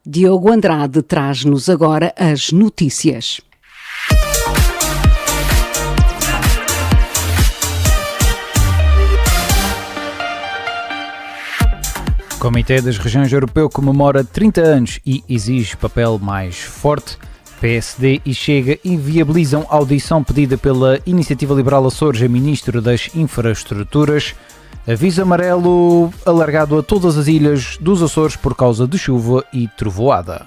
Diogo Andrade traz-nos agora as notícias. O Comitê das Regiões Europeu comemora 30 anos e exige papel mais forte. PSD e Chega inviabilizam a audição pedida pela Iniciativa Liberal Açores a Ministro das Infraestruturas. Aviso amarelo alargado a todas as ilhas dos Açores por causa de chuva e trovoada.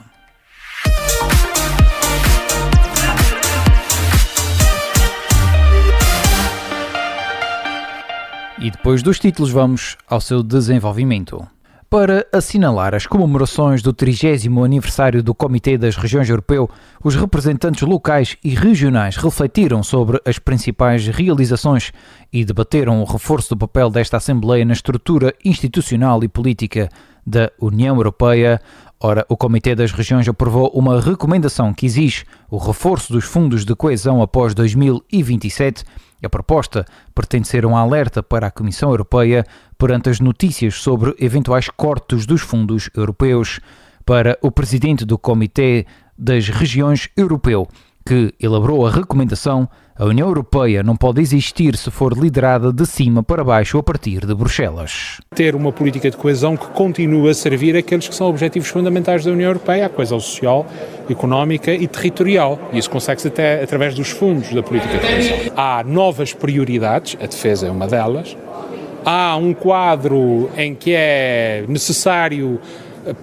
E depois dos títulos vamos ao seu desenvolvimento. Para assinalar as comemorações do 30º aniversário do Comitê das Regiões Europeu, os representantes locais e regionais refletiram sobre as principais realizações e debateram o reforço do papel desta Assembleia na estrutura institucional e política da União Europeia. Ora, o Comitê das Regiões aprovou uma recomendação que exige o reforço dos fundos de coesão após 2027. A proposta pretende ser um alerta para a Comissão Europeia perante as notícias sobre eventuais cortes dos fundos europeus. Para o presidente do Comitê das Regiões Europeu, que elaborou a recomendação, a União Europeia não pode existir se for liderada de cima para baixo a partir de Bruxelas. Ter uma política de coesão que continue a servir aqueles que são objetivos fundamentais da União Europeia, a coesão social, económica e territorial. E isso consegue-se até através dos fundos da política de coesão. Há novas prioridades, a defesa é uma delas. Há um quadro em que é necessário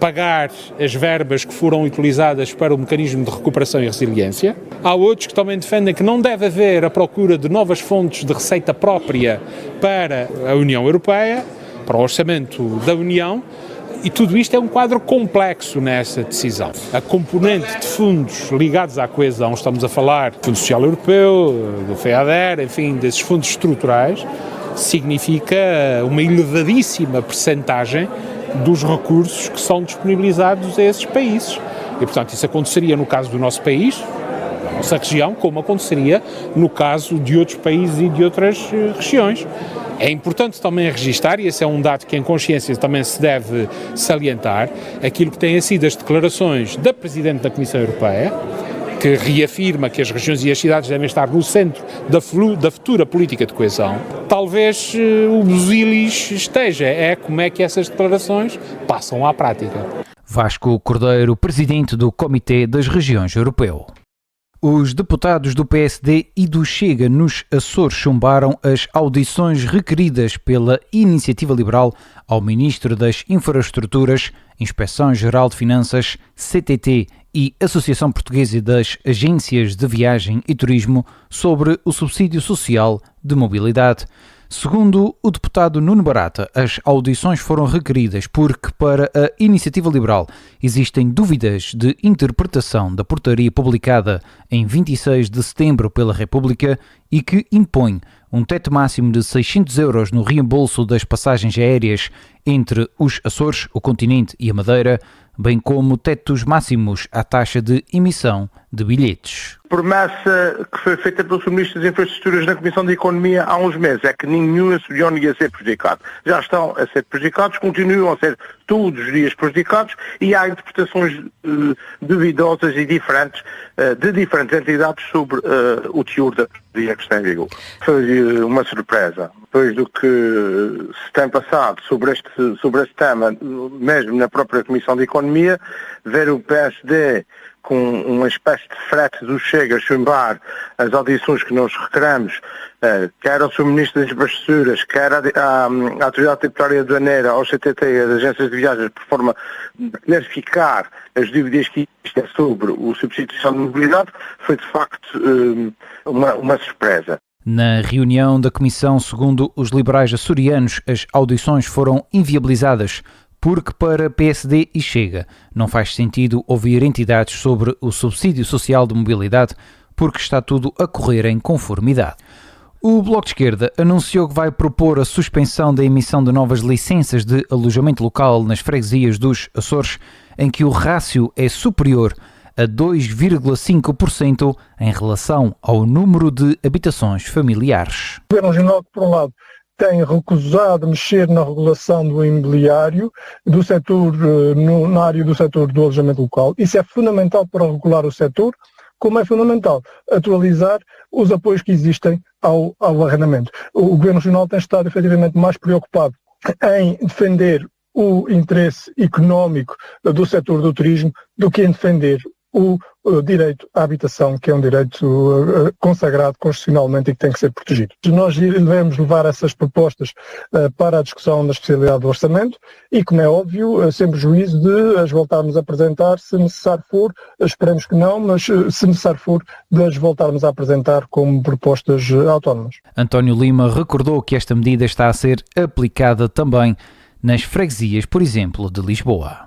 pagar as verbas que foram utilizadas para o mecanismo de recuperação e resiliência. Há outros que também defendem que não deve haver a procura de novas fontes de receita própria para a União Europeia, para o orçamento da União, e tudo isto é um quadro complexo nessa decisão. A componente de fundos ligados à coesão, estamos a falar do Fundo Social Europeu, do FEADER, enfim, desses fundos estruturais, significa uma elevadíssima percentagem dos recursos que são disponibilizados a esses países. E, portanto, isso aconteceria no caso do nosso país, da nossa região, como aconteceria no caso de outros países e de outras regiões. É importante também registar, e esse é um dado que em consciência também se deve salientar, aquilo que têm sido as declarações da Presidente da Comissão Europeia, que reafirma que as regiões e as cidades devem estar no centro da futura política de coesão. Talvez o busilis esteja, como é que essas declarações passam à prática. Vasco Cordeiro, presidente do Comitê das Regiões Europeu. Os deputados do PSD e do Chega nos Açores chumbaram as audições requeridas pela Iniciativa Liberal ao Ministro das Infraestruturas, Inspeção-Geral de Finanças, CTT e Associação Portuguesa das Agências de Viagem e Turismo sobre o subsídio social de mobilidade. Segundo o deputado Nuno Barata, as audições foram requeridas porque, para a Iniciativa Liberal, existem dúvidas de interpretação da portaria publicada em 26 de setembro pela República e que impõe um teto máximo de 600 euros no reembolso das passagens aéreas entre os Açores, o continente e a Madeira, bem como tetos máximos à taxa de emissão de bilhetes. A promessa que foi feita pelo Ministro das Infraestruturas na Comissão de Economia há uns meses é que nenhum açoriano ia ser prejudicado. Já estão a ser prejudicados, continuam a ser todos os dias prejudicados e há interpretações duvidosas e diferentes de diferentes entidades sobre o teor da portaria que está em vigor. Foi uma surpresa. Depois do que se tem passado sobre este tema, mesmo na própria Comissão de Economia, ver o PSD com uma espécie de frete do Chega a chumbar as audições que nós requeremos, quer ao Sr. Ministro das Infraestruturas, quer à Autoridade Tributária Aduaneira, ao CTT e às agências de viagens, por forma de clarificar as dúvidas que existem sobre o subsídio social de mobilidade, foi de facto uma surpresa. Na reunião da Comissão, segundo os liberais açorianos, as audições foram inviabilizadas porque para PSD e Chega não faz sentido ouvir entidades sobre o subsídio social de mobilidade porque está tudo a correr em conformidade. O Bloco de Esquerda anunciou que vai propor a suspensão da emissão de novas licenças de alojamento local nas freguesias dos Açores, em que o rácio é superior a 2,5% em relação ao número de habitações familiares. O Governo Regional, por um lado, tem recusado mexer na regulação do imobiliário, do setor, na área do setor do alojamento local. Isso é fundamental para regular o setor, como é fundamental atualizar os apoios que existem ao arrendamento. O Governo Regional tem estado efetivamente mais preocupado em defender o interesse económico do setor do turismo do que em defender o direito à habitação, que é um direito consagrado constitucionalmente e que tem que ser protegido. Nós devemos levar essas propostas para a discussão na especialidade do orçamento e, como é óbvio, sempre juízo de as voltarmos a apresentar, se necessário for, esperemos que não, mas se necessário for, de as voltarmos a apresentar como propostas autónomas. António Lima recordou que esta medida está a ser aplicada também nas freguesias, por exemplo, de Lisboa.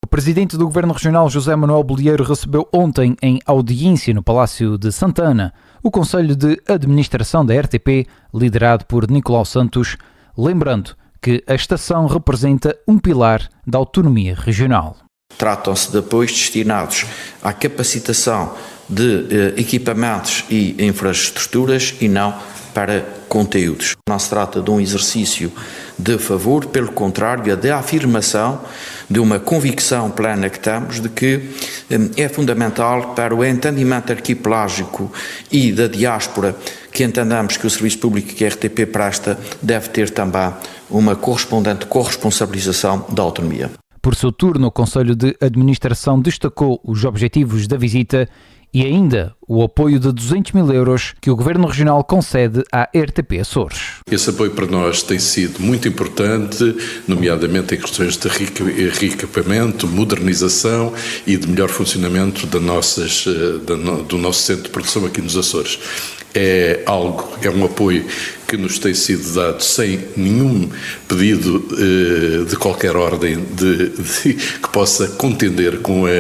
O presidente do Governo Regional, José Manuel Bolieiro, recebeu ontem em audiência no Palácio de Santana o Conselho de Administração da RTP, liderado por Nicolau Santos, lembrando que a estação representa um pilar da autonomia regional. Tratam-se de apoios destinados à capacitação de equipamentos e infraestruturas e não para conteúdos. Não se trata de um exercício de favor, pelo contrário, é de afirmação de uma convicção plena que temos de que é fundamental para o entendimento arquipelágico e da diáspora que entendamos que o serviço público que a RTP presta deve ter também uma correspondente corresponsabilização da autonomia. Por seu turno, o Conselho de Administração destacou os objetivos da visita e ainda o apoio de 200 mil euros que o Governo Regional concede à RTP Açores. Esse apoio para nós tem sido muito importante, nomeadamente em questões de reequipamento, modernização e de melhor funcionamento do nosso centro de produção aqui nos Açores. É um apoio que nos tem sido dado sem nenhum pedido de qualquer ordem que possa contender com a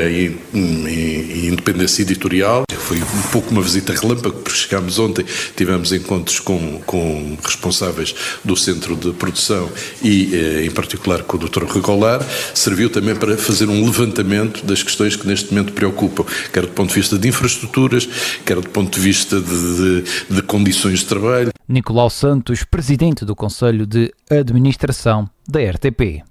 independência editorial. Foi um pouco uma visita relâmpago, porque chegámos ontem, tivemos encontros com responsáveis do centro de produção e, em particular, com o Dr. Rui Goulart. Serviu também para fazer um levantamento das questões que neste momento preocupam, quer do ponto de vista de infraestruturas, quer do ponto de vista de condições de trabalho. Nicolau Santos, presidente do Conselho de Administração da RTP.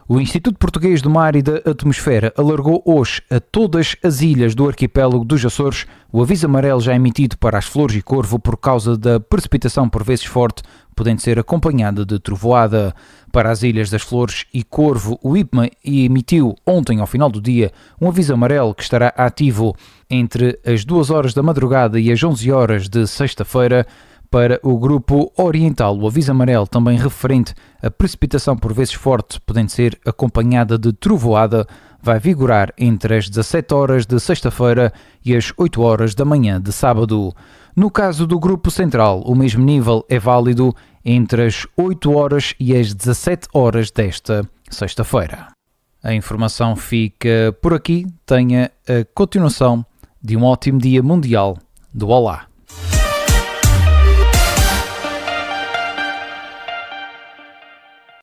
O Instituto Português do Mar e da Atmosfera alargou hoje a todas as ilhas do arquipélago dos Açores o aviso amarelo já emitido para as Flores e Corvo por causa da precipitação por vezes forte, podendo ser acompanhada de trovoada. Para as ilhas das Flores e Corvo, o IPMA emitiu ontem, ao final do dia, um aviso amarelo que estará ativo entre as 2 horas da madrugada e as 11 horas de sexta-feira. Para o grupo oriental, o aviso amarelo também referente a precipitação por vezes forte, podendo ser acompanhada de trovoada, vai vigorar entre as 17 horas de sexta-feira e as 8 horas da manhã de sábado. No caso do grupo central, o mesmo nível é válido entre as 8 horas e as 17 horas desta sexta-feira. A informação fica por aqui. Tenha a continuação de um ótimo dia mundial do Olá.